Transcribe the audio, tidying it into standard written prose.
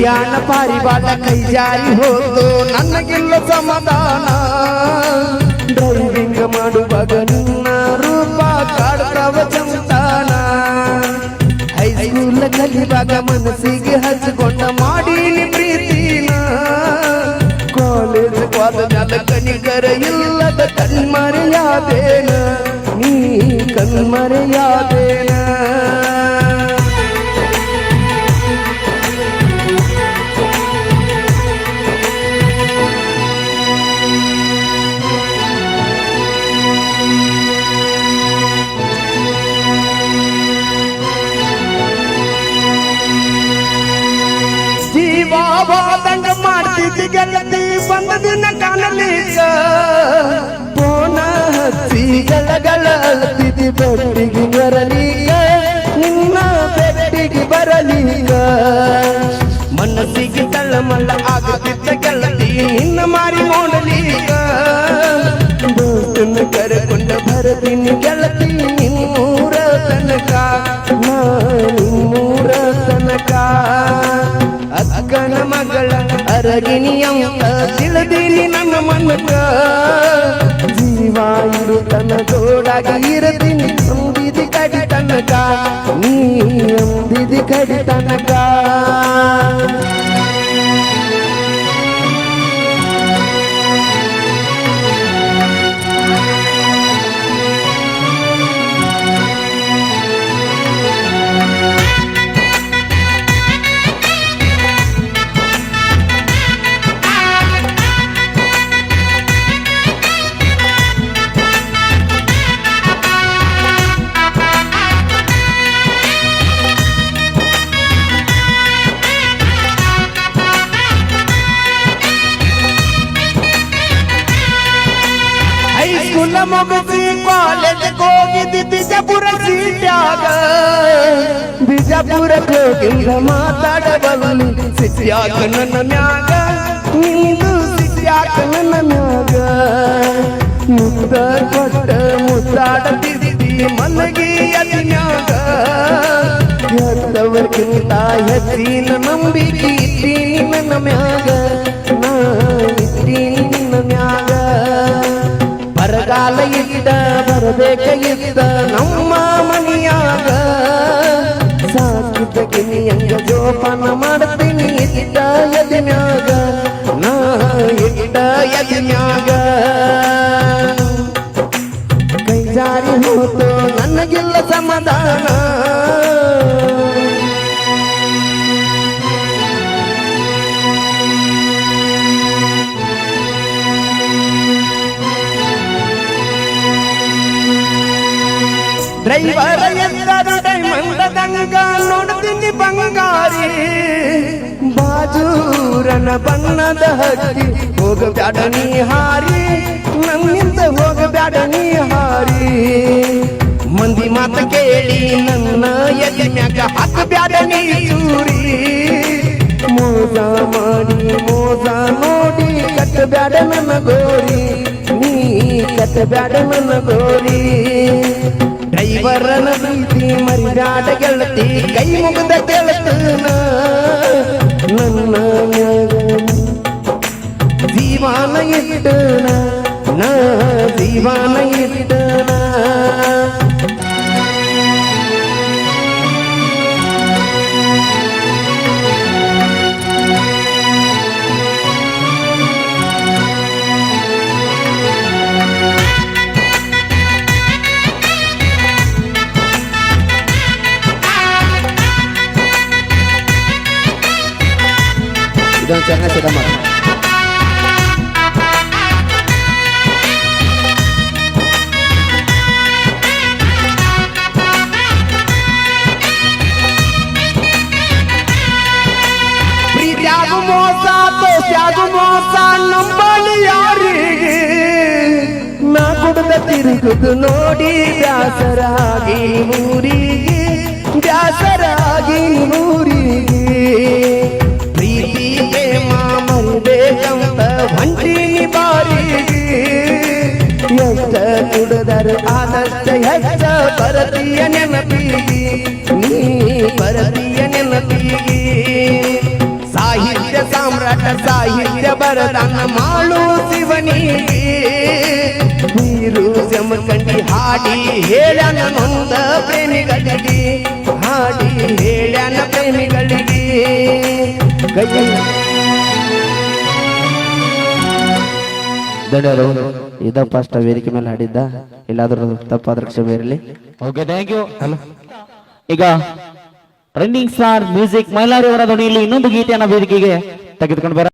ಪ್ರಯಾಣ ಪಾರಿವಾಳ ಕೈ ಜಾರಿ ಹೋದು ನನಗಿಲ್ಲ ಸಮಾಧಾನ ಡ್ರೈವಿಂಗ್ ಮಾಡುವಾಗ ನಿನ್ನ ರೂಪ ಕಾಡ್ತಾವ ಚಂತಾನ ಹೈಸ್ಕೂಲ್ ಕಲಿವಾಗ ಮನಸ್ಸಿಗೆ ಹಚ್ಚಿಕೊಂಡ ಮಾಡೀನಿ ಪ್ರೀತಿನ ಕಾಲೇಜ್ ಹೋದ ಮ್ಯಾಲ ಕನಿಕರ ಇಲ್ಲದ ಕಣ್ಮರೆಯಾದೇನ ನೀ ಕಣ್ಮರೆಯಾದೇನ ಜೀವಾದಂಗ ಮಾಡ್ತಿದ್ದಿ ಗೆಳತಿ ಬಂದ ದಿನ ಕಾಣಲಿಕ್ಕ ಪೋನ ಹಚ್ಚಿ ಗಳಗಳಲ್ತಿದ್ದಿ ಬೆಟ್ಟಿಗೆ ಬರಲೀಗ ನಿನ್ನ ಬೆಟ್ಟಿಗೆ ಬರಲೀಗ ಮನಸ್ಸಿಗೆ ತಳ್ಳಮಲ್ಲ ಆಗುತ್ತಿದ್ದ ಗೆಳತಿ ನಿನ್ನ ಮಾರಿ ನೋಡಲೀಗ ದೋಸ್ತನ್ನು ಕರೆಕೊಂಡ ಬರತೀನಿ ಗೆಳತಿ ನಿಮ್ಮೂರ ತನಕ ನಿಮ್ಮೂರ ತನಕ ಅಕ್ಕನ ಮಗಳ ಅರಗಿನಿಯಂತ ತಿಳಿದೀನಿ ನನ್ನ ಮನಕ ಜೀವ ಇರು ತನ್ನ ಜೋಡಾಗಿ ಇರತೀನಿ ಅಂದಿದಿ ಕಡಿ ತನಕ ನೀ ಅಂದಿದಿ ಕಡಿ ತನಕ ಹೈಸ್ಕೂಲ್ ಮುಗಿಸಿ ಕಾಲೇಜ್ ಹೋಗಿದ್ದಿ ಬಿಜಾಪುರ ಸೀಟ್ಯಾಗ ಬಿಜಾಪುರಕ್ಕೆ ಹೋಗಿಲ್ಲ ಮಾತಾಡಬಲ್ಲಿ ಸಿಟ್ಯಾಕ ನನ್ನ ಮ್ಯಾಗ ನಿಂದು ಸಿಟ್ಯಾಕ ನನ್ನ ಮ್ಯಾಗ ಮುದ್ದ ಕೊಟ್ಟ ಮುದ್ದಾಡತಿದ್ದಿ ಮಲಗಿ ಅದಿನ್ಯಾಗ ಹೆತ್ತವರ್ಕಿಂತ ಹೆಚ್ಚಿನ ನಂಬಿಕೆ ಇದ್ದೀನಿ ನನ್ನ ಮ್ಯಾಗ ನಾ ಇದ್ದೀನಿ ನಿನ್ನ ಮ್ಯಾಗ ಬರಗಾಲ ಇದ್ದ ಬರಬೇಕ ಇದ್ದ ನಮ್ಮ ಮನೆಯಾಗ ಸಾಕಿದ್ದ ಗಿನಿಯಂಗ ಜೋಪಾನ ಮಾಡ್ತೀನಿ ಇದ್ದ ಎದಿನ್ಯಾಗ ನಾ ಇದ್ದ ಎದಿನ್ಯಾಗ ಕೈ ಜಾರಿ ಹೋತು ನನಗಿಲ್ಲ ಸಮಾಧಾನ ಡ್ರೈವರ ಎಂದರು ಡೈಮಂಡದಂಗ ನೋಡ್ತೀನಿ ಬಂಗಾರಿ ಬಾಜೂರನ ಬಣ್ಣದ ಹಕ್ಕಿ ಹೋಗಬ್ಯಾಡ ನೀ ಹಾರಿ ನನ್ನಿಂದ ಹೋಗಬ್ಯಾಡ ನೀ ಹಾರಿ ಮಂದಿ ಮಾತು ಕೇಳಿ ನನ್ನ ಎದೆ ಮ್ಯಾಗ ಹಾಕಬ್ಯಾಡ ನೀ ಚೂರಿ ಮೋಸ ಮಾಡಿ ಮೋಸ ನೋಡಿ ಕಟ್ಟಬ್ಯಾಡ ನನ್ನ ಗೋರಿ ನೀ ಕಟ್ಟಬ್ಯಾಡ ನನ್ನ ಗೋರಿ ಡ್ರೈವರನ ಪ್ರೀತಿ ಮರಿದಾಡ ಗೆಳತಿ ಕೈ ಮುಗಿದ ಗೆಳತನ ನನ್ನ ಮ್ಯಾಗ ಜೀವಾನ ಇಟ್ಟನ ನಾ ಜೀವಾನ ಇಟ್ಟನ ಇದೊಂದು ಚೆನ್ನಾಗಿ ಸಿದ್ಧ ಮಾಡ ಪ್ರೀತಿಯಾಗು ಮೋಸ ದೋಸ್ತ್ಯಾಗು ಮೋಸ ನಂಬಲಿ ಯಾರಿಗೆ ನಾ ಕುಡ್ದ ತಿರುಗುದು ನೋಡಿ ಬ್ಯಾಸರಾಗಿ ಊರಿಗೆ ಬ್ಯಾಸರಾಗಿ ಊರಿಗೆ ಪ್ರೀತಿ ಪ್ರೇಮ ಮರಿಬೇಕಂತ ಹೊಂಟೀನಿ ಬಾರಿಗೆ ಎಷ್ಟ ಕುಡದರು ಆದಷ್ಟ ಹೆಚ್ಚ ಪರತಿಯ ನೆನಪಿಗೆ ನೀ ಪರತಿಯ ನೆನಪಿಗೆ ಸಾಹಿ ಹಾಡಿ ಹೇಳ್ಯಾನ ನೊಂದ ಪ್ರೇಮಿಗಳಿಗೆ ಹಾಡಿ ಹೇಳ್ಯಾನ ಪ್ರೇಮಿಗಳಿಗೆ ಕೈ ಧನ್ಯರು ಇದ ಫಸ್ಟ್ ವೇದಿಕೆ ಮೇಲೆ ಹಾಡಿದ್ದ ಇಲ್ಲಾದ್ರೂ ತಪ್ಪಾದ್ರೆ ಕ್ಷಮೆ ಇರಲಿ. Okay thank you. ಈಗ ರನ್ನಿಂಗ್ ಸ್ಟಾರ್ ಮ್ಯೂಸಿಕ್ ಮೈಲಾರಿ ಅವರ ಧ್ವನಿಯಲ್ಲಿ ಇನ್ನೊಂದು ಗೀತೆಯನ್ನ ವೇದಿಕೆಗೆ ತೆಗೆದುಕೊಂಡು ಬರ